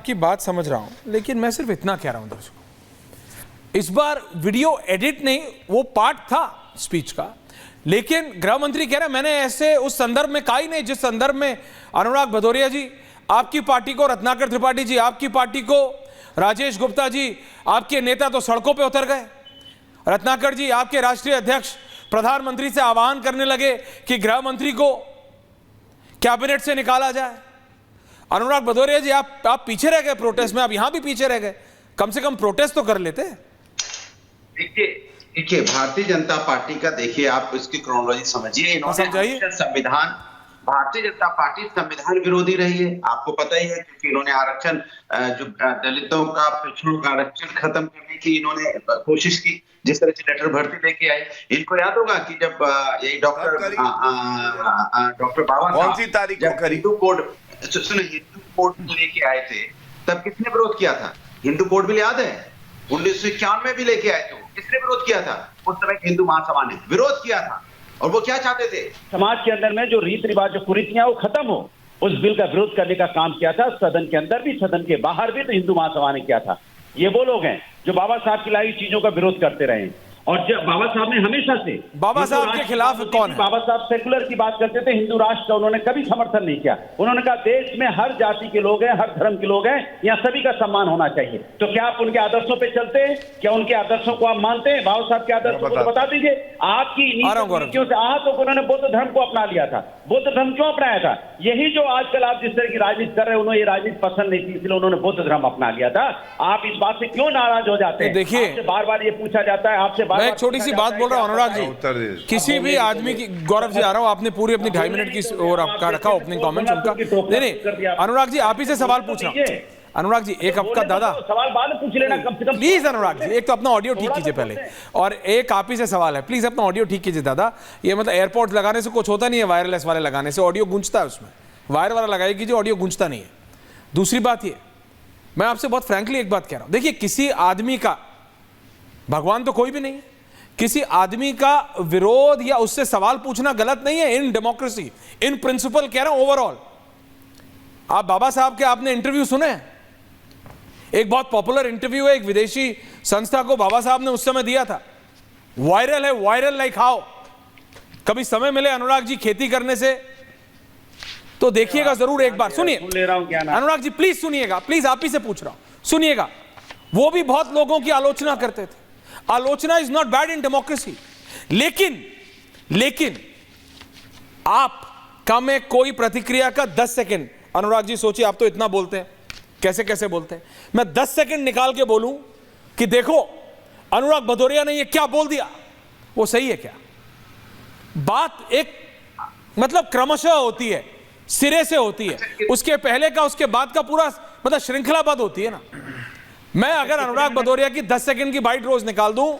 आपकी बात समझ रहा हूं, लेकिन मैं सिर्फ इतना कह रहा हूं दर्शकों, इस बार वीडियो एडिट नहीं, वो पार्ट था स्पीच का, लेकिन गृह मंत्री कह रहे हैं मैंने ऐसे उस संदर्भ में कहा ही नहीं जिस संदर्भ में अनुराग भदौरिया जी आपकी पार्टी को, रत्नाकर त्रिपाठी जी आपकी पार्टी को, राजेश गुप्ता जी आपके नेता तो सड़कों पे उतर गए, रत्नाकर जी आपके राष्ट्रीय अध्यक्ष प्रधानमंत्री से आह्वान करने लगे कि गृह मंत्री को कैबिनेट से निकाला जाए। अनुराग भदौरिया जी आप पीछे रह गए प्रोटेस्ट में, आप यहां भी पीछे रह गए, कम से कम प्रोटेस्ट तो कर लेते। देखिए भारतीय जनता पार्टी का, देखिए आप इसकी क्रोनोलॉजी समझिए। इन्होंने संविधान, भारतीय जनता पार्टी संविधान विरोधी रही है, आपको पता ही है, क्योंकि इन्होंने आरक्षण, जो दलितों का, पिछड़ों का आरक्षण खत्म करने की इन्होंने कोशिश की, जिस तरह से लेटर भर्ती लेके आए। इनको याद होगा कि जब यही डॉक्टर बाबा कौन सी तारीख को करी हिंदू कोड, सुनिए, हिंदू कोड लेके आए थे, तब किसने विरोध किया था? हिंदू कोड बिल याद है? 1991 में भी लेके आए थे, किसने विरोध किया था? उस समय हिंदू महासभा ने विरोध किया था। और वो क्या चाहते थे? समाज के अंदर में जो रीत रिवाज, जो कुरीतियां, वो खत्म हो, उस बिल का विरोध करने का काम किया था। सदन के अंदर भी, सदन के बाहर भी तो हिंदू महासभा ने किया था। ये वो लोग हैं जो बाबा साहब की लाई चीजों का विरोध करते रहे, और जब बाबा साहब ने हमेशा से, बाबा साहब के खिलाफ कौन है? बाबा साहब सेकुलर की बात करते थे, हिंदू राष्ट्र का उन्होंने कभी समर्थन नहीं किया। उन्होंने कहा देश में हर जाति के लोग हैं, हर धर्म के लोग हैं, यहाँ सभी का सम्मान होना चाहिए। तो क्या आप उनके आदर्शों पे चलते हैं? क्या उनके आदर्शों को आप मानते हैं? बाबा साहब के आदर्शों को बता दीजिए। आपकी नीतियों से आहत होकर उन्होंने बौद्ध धर्म को अपना लिया था। बौद्ध धर्म क्यों अपनाया था? यही जो आजकल आप जिस तरह की राजनीति कर रहे हैं, उन्होंने ये राजनीति पसंद नहीं थी, इसलिए उन्होंने बौद्ध धर्म अपना लिया था। आप इस बात से क्यों नाराज हो जाते हैं? देखिए बार बार ये पूछा जाता है, आपसे बार, एक छोटी सी बात बोल रहा हूं अनुराग जी, किसी भी आदमी की, गौरव जी आ रहा हूं, आपने पूरी अपनी 2.5 मिनट की और आपका रखा ओपनिंग कमेंट्स उनका, नहीं अनुराग जी आप ही से सवाल पूछ रहा हूं। अनुराग जी एक आपका दादा, सवाल बाद में पूछ लेना कम से कम, प्लीज अनुराग जी, एक तो अपना ऑडियो ठीक कीजिए पहले, और एक आप ही से सवाल है, प्लीज अपना ऑडियो ठीक कीजिए दादा। ये मतलब एयरपोर्ट लगाने से कुछ होता नहीं है, वायरलेस वाले लगाने से ऑडियो गूंजता है, उसमें वायर वाला लगाई कीजिए, ऑडियो गूंजता नहीं है। दूसरी बात ये, मैं आपसे बहुत फ्रैंकली एक बात कह रहा हूं, देखिए किसी आदमी का, भगवान तो कोई भी नहीं है, किसी आदमी का विरोध या उससे सवाल पूछना गलत नहीं है इन डेमोक्रेसी, इन प्रिंसिपल कह रहा हूं ओवरऑल। आप बाबा साहब के आपने इंटरव्यू सुने? एक बहुत पॉपुलर इंटरव्यू है, एक विदेशी संस्था को बाबा साहब ने उस समय दिया था, वायरल है, वायरल लाइक हाउ। कभी समय मिले अनुराग जी खेती करने से तो देखिएगा जरूर एक बार, सुनिए अनुराग जी प्लीज सुनिएगा, प्लीज आप ही से पूछ रहा हूं, सुनिएगा। वो भी बहुत लोगों की आलोचना करते थे, आलोचना is not bad in democracy, लेकिन आप का में कोई प्रतिक्रिया का 10 सेकंड, अनुराग जी सोचिए, आप तो इतना बोलते हैं, कैसे कैसे बोलते हैं, मैं 10 सेकंड निकाल के बोलूं कि देखो अनुराग भदौरिया ने ये क्या बोल दिया, वो सही है क्या? बात एक मतलब क्रमशः होती है, सिरे से होती है, उसके पहले का उसके बाद का पूरा मतलब श्रृंखलाबद्ध होती है ना। मैं अगर अनुराग भदौरिया की 10 सेकंड की बाइट रोज निकाल दूं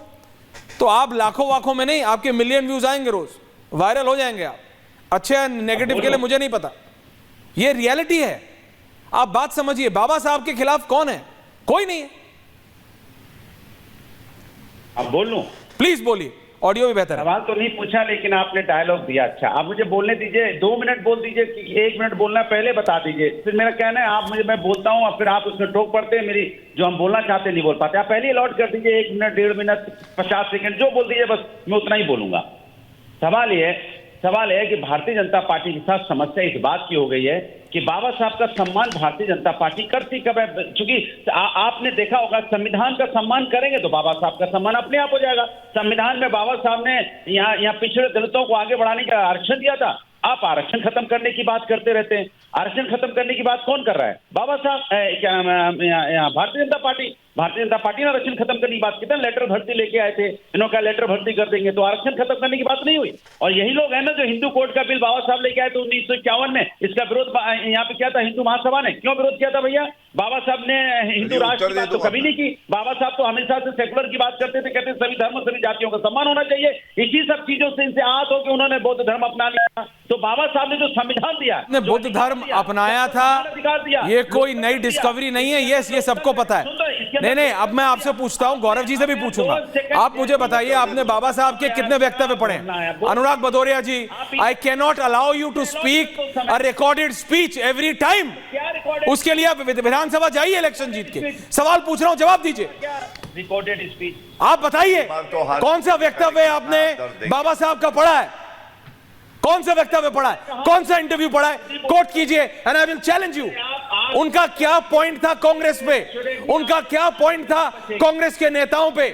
तो आप लाखों वाखों में नहीं, आपके मिलियन व्यूज आएंगे, रोज वायरल हो जाएंगे आप, अच्छे या नेगेटिव के लिए मुझे नहीं पता, ये रियलिटी है। आप बात समझिए, बाबा साहब के खिलाफ कौन है? कोई नहीं है। अब बोल लूं? प्लीज बोलिए, ऑडियो भी बेहतर है। सवाल तो नहीं पूछा, लेकिन आपने डायलॉग दिया। अच्छा, आप मुझे बोलने दीजिए, 2 मिनट बोल दीजिए कि 1 मिनट बोलना है, पहले बता दीजिए। फिर मेरा कहना है आप मुझे, मैं बोलता हूं और फिर आप उसमें टोक पड़ते हैं, मेरी जो हम बोलना चाहते नहीं बोल पाते। आप पहले अलॉट कर दीजिए 1 मिनट, 1.5 मिनट, 50 सेकंड, जो बोल दीजिए, बस मैं उतना ही बोलूंगा। सवाल है कि भारतीय जनता पार्टी के साथ समस्या इस बात की हो गई है कि बाबा साहब का सम्मान भारतीय जनता पार्टी करती कब है? चूंकि आपने देखा होगा, संविधान का सम्मान करेंगे तो बाबा साहब का सम्मान अपने आप हो जाएगा। संविधान में बाबा साहब ने यहाँ पिछड़े दलितों को आगे बढ़ाने का आरक्षण दिया था। आप आरक्षण खत्म करने की बात करते रहते हैं। आरक्षण खत्म करने की बात कौन कर रहा है? बाबा साहब, भारतीय जनता पार्टी। भारतीय जनता पार्टी ने आरक्षण खत्म करने की बात की, लेटर भर्ती लेके आए थे, इन्होंने कहा लेटर भर्ती कर देंगे, तो आरक्षण खत्म करने की बात नहीं हुई। और यही लोग हैं ना जो हिंदू कोड का बिल बाबा साहब लेके आए थे 1951 में, इसका विरोध यहाँ पे किया था हिंदू महासभा ने। क्यों विरोध किया था भैया? बाबा साहब ने हिंदू राष्ट्र की बात तो कभी नहीं की। बाबा साहब तो हमेशा से सेकुलर की बात करते थे, कहते सभी धर्म सभी जातियों का सम्मान होना चाहिए। इसी सब चीजों से इनसे आहत होकर उन्होंने बौद्ध धर्म अपना लिया। तो बाबा साहब ने जो संविधान दिया, बौद्ध धर्म अपनाया था, ये कोई नई डिस्कवरी नहीं है, ये सबको पता है। नहीं, अब मैं आपसे पूछता हूं, गौरव जी से भी पूछूंगा, आप मुझे बताइए आपने बाबा साहब के कितने वक्तव्य पढ़े? Anurag Bhadauria ji, I can not allow you to speak a recorded speech every time. उसके लिए आप विधानसभा जाइए इलेक्शन जीत के। सवाल पूछ रहा हूं, जवाब दीजिए। रिकॉर्डेड स्पीच आप बताइए कौन सा वक्तव्य आपने बाबा साहब का पढ़ा है? कौन सा वक्तव्य पढ़ा है? कौन सा इंटरव्यू पढ़ा है? कोट कीजिए and I will challenge you. उनका क्या पॉइंट था कांग्रेस पे? उनका क्या पॉइंट था कांग्रेस के नेताओं पे?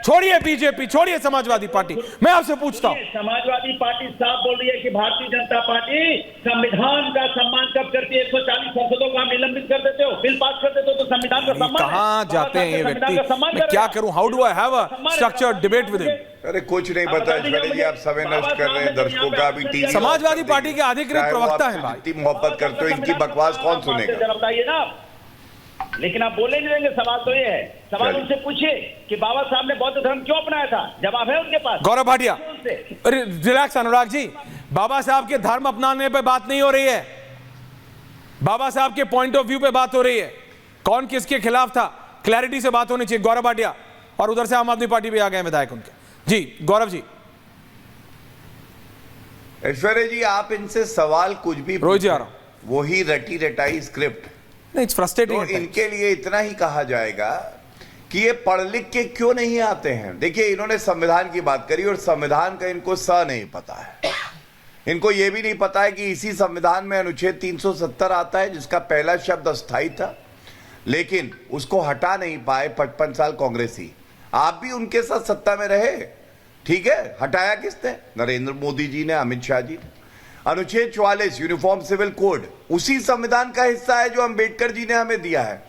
छोड़िए बीजेपी, छोड़िए समाजवादी पार्टी। मैं आपसे पूछता हूं, समाजवादी पार्टी साफ बोल रही है कि भारतीय जनता पार्टी संविधान का सम्मान कब करती है? 140 संसदों को आप निलंबित कर देते हो, बिल पास कर देते हो, तो संविधान का सम्मान कहां जाते हैं ये व्यक्ति? मैं क्या करूं? How do I have a structured debate with him? अरे कुछ नहीं पता है जी, आप समय नष्ट कर रहे हैं दर्शकों का। भी टीवी समाजवादी पार्टी के अधिकृत प्रवक्ता है भाई। इतनी मोहब्बत करते हो, इनकी बकवास कौन सुनेगा? बताइए ना, लेकिन आप बोले नहीं देंगे। सवाल तो ये है, सवाल उनसे पूछिए कि बाबा साहब ने बौद्ध धर्म क्यों अपनाया था? जवाब है उनके पास। गौरव भाटिया, रिलैक्स अनुराग जी, बाबा साहब के धर्म अपनाने पे बात नहीं हो रही है, बाबा साहब के पॉइंट ऑफ व्यू पे बात हो रही है। कौन किसके खिलाफ था, क्लैरिटी से बात होनी चाहिए। गौरव भाटिया, और उधर से आम आदमी पार्टी भी आ गए विधायक उनके। जी गौरव जी। ऐश्वर्या जी, आप इनसे सवाल कुछ भी रोहित जी आ रहा हूं। वही रटी रटाई स्क्रिप्ट। नहीं, इट्स फ्रस्ट्रेटिंग। तो इनके लिए इतना ही कहा जाएगा कि ये पढ़ लिख के क्यों नहीं आते हैं। देखिए, इन्होंने संविधान की बात करी और संविधान का इनको स नहीं पता है। इनको ये भी नहीं पता है कि इसी संविधान में अनुच्छेद 370 आता है, जिसका पहला शब्द अस्थाई था, लेकिन उसको हटा नहीं पाए 55 साल कांग्रेसी। आप भी उनके साथ सत्ता में रहे, ठीक है, हटाया किसने? नरेंद्र मोदी जी ने, अमित शाह जी ने। अनुच्छेद 44 यूनिफॉर्म सिविल कोड उसी संविधान का हिस्सा है जो अंबेडकर जी ने हमें दिया है।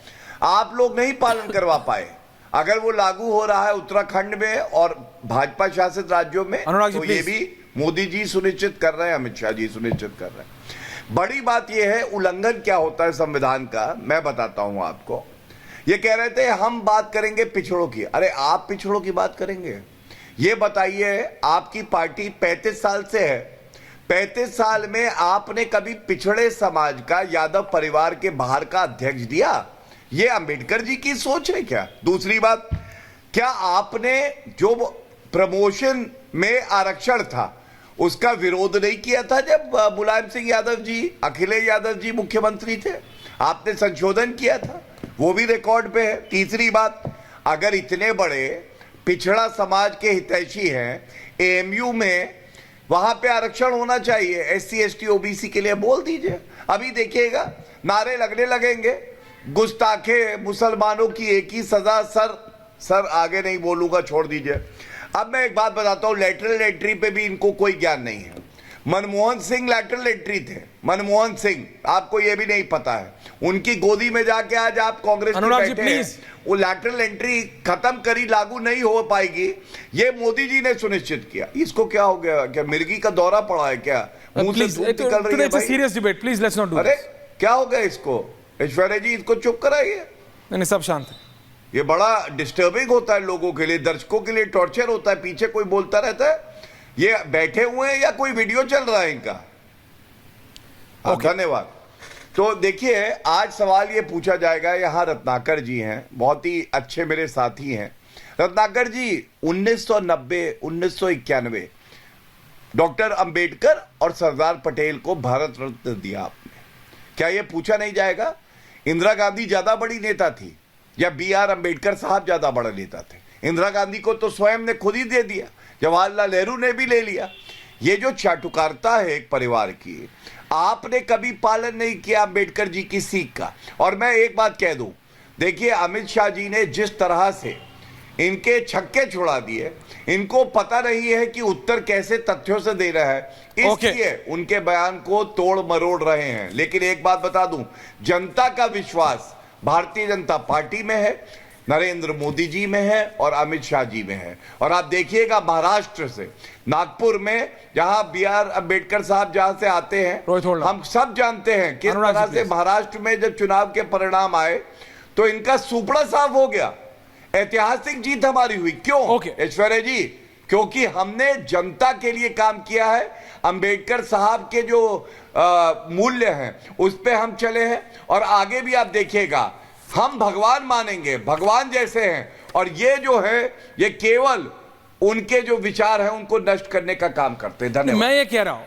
आप लोग नहीं पालन करवा पाए। अगर वो लागू हो रहा है उत्तराखंड में और भाजपा शासित राज्यों में, तो ये भी मोदी जी सुनिश्चित कर रहे हैं, अमित शाह जी सुनिश्चित कर रहे हैं। बड़ी बात यह है, उल्लंघन क्या होता है संविधान का, मैं बताता हूं आपको। ये कह रहे थे हम बात करेंगे पिछड़ों की। अरे आप पिछड़ों की बात करेंगे? ये बताइए, आपकी पार्टी 35 साल से है, 35 साल में आपने कभी पिछड़े समाज का, यादव परिवार के बाहर का अध्यक्ष दिया? ये अंबेडकर जी की सोच है क्या? दूसरी बात, क्या आपने जो प्रमोशन में आरक्षण था उसका विरोध नहीं किया था जब मुलायम सिंह यादव जी, अखिलेश यादव जी मुख्यमंत्री थे? आपने संशोधन किया था, वो भी रिकॉर्ड पे है। तीसरी बात, अगर इतने बड़े पिछड़ा समाज के हितैषी हैं, एएमयू में वहां पे आरक्षण होना चाहिए, एससी एसटी ओबीसी के लिए बोल दीजिए। अभी देखिएगा नारे लगने लगेंगे, गुस्ताखे मुसलमानों की एक ही सजा। सर आगे नहीं बोलूंगा, छोड़ दीजिए। अब मैं एक बात बताता हूं, लेटरल एंट्री पे भी इनको कोई ज्ञान नहीं है। मनमोहन सिंह लेटरल एंट्री थे, मनमोहन सिंह, आपको यह भी नहीं पता है। उनकी गोदी में जाके आज आप कांग्रेस में बैठे हैं। वो लेटरल एंट्री खत्म करी, लागू नहीं हो पाएगी, ये मोदी जी ने सुनिश्चित किया। इसको क्या हो गया? क्या मिर्गी का दौरा पड़ा है क्या? मुंह से दूध निकल रही है भाई। Serious debate, please let's not do. अरे क्या हो गया इसको? ऐश्वर्या जी, इसको चुप कराइए। नहीं, सब शांत है। ये बड़ा डिस्टर्बिंग होता है लोगों के लिए, दर्शकों के लिए टॉर्चर होता है। पीछे कोई बोलता रहता है, ये बैठे हुए हैं या कोई वीडियो चल रहा है इनका? धन्यवाद। तो देखिए, आज सवाल ये पूछा जाएगा, यहां रत्नाकर जी हैं, बहुत ही अच्छे मेरे साथी हैं। रत्नाकर जी, 1990 1991 डॉक्टर अंबेडकर और सरदार पटेल को भारत रत्न दिया आपने, क्या ये पूछा नहीं जाएगा? इंदिरा गांधी ज्यादा बड़ी नेता थी या BR अंबेडकर साहब ज्यादा बड़े नेता थे? इंदिरा गांधी को तो स्वयं ने खुद ही दे दिया, जवाहरलाल नेहरू ने भी ले लिया। ये जो चाटुकारिता है एक परिवार की, आपने कभी पालन नहीं किया अंबेडकर जी की सीख का। और मैं एक बात कह दूं, देखिए, अमित शाह जी ने जिस तरह से इनके छक्के छुड़ा दिए, इनको पता नहीं है कि उत्तर कैसे तथ्यों से दे रहा है, इसलिए उनके बयान को तोड़ मरोड़ रहे हैं। लेकिन एक बात बता दूं, जनता का विश्वास भारतीय जनता पार्टी में है, नरेंद्र मोदी जी में है और अमित शाह जी में है। और आप देखिएगा, महाराष्ट्र से, नागपुर में, जहां BR अंबेडकर साहब जहां से आते हैं, हम सब जानते हैं किस तरह से महाराष्ट्र में जब चुनाव के परिणाम आए तो इनका सुपड़ा साफ हो गया। ऐतिहासिक जीत हमारी हुई। क्यों ऐश्वर्या जी? क्योंकि हमने जनता के लिए काम किया है। अंबेडकर साहब के जो मूल्य हैं उस पे हम चले हैं, और आगे भी आप देखिएगा हम भगवान मानेंगे, भगवान जैसे हैं। और ये जो है, ये केवल उनके जो विचार हैं उनको नष्ट करने का काम करते हैं। धन्यवाद। मैं ये कह रहा हूं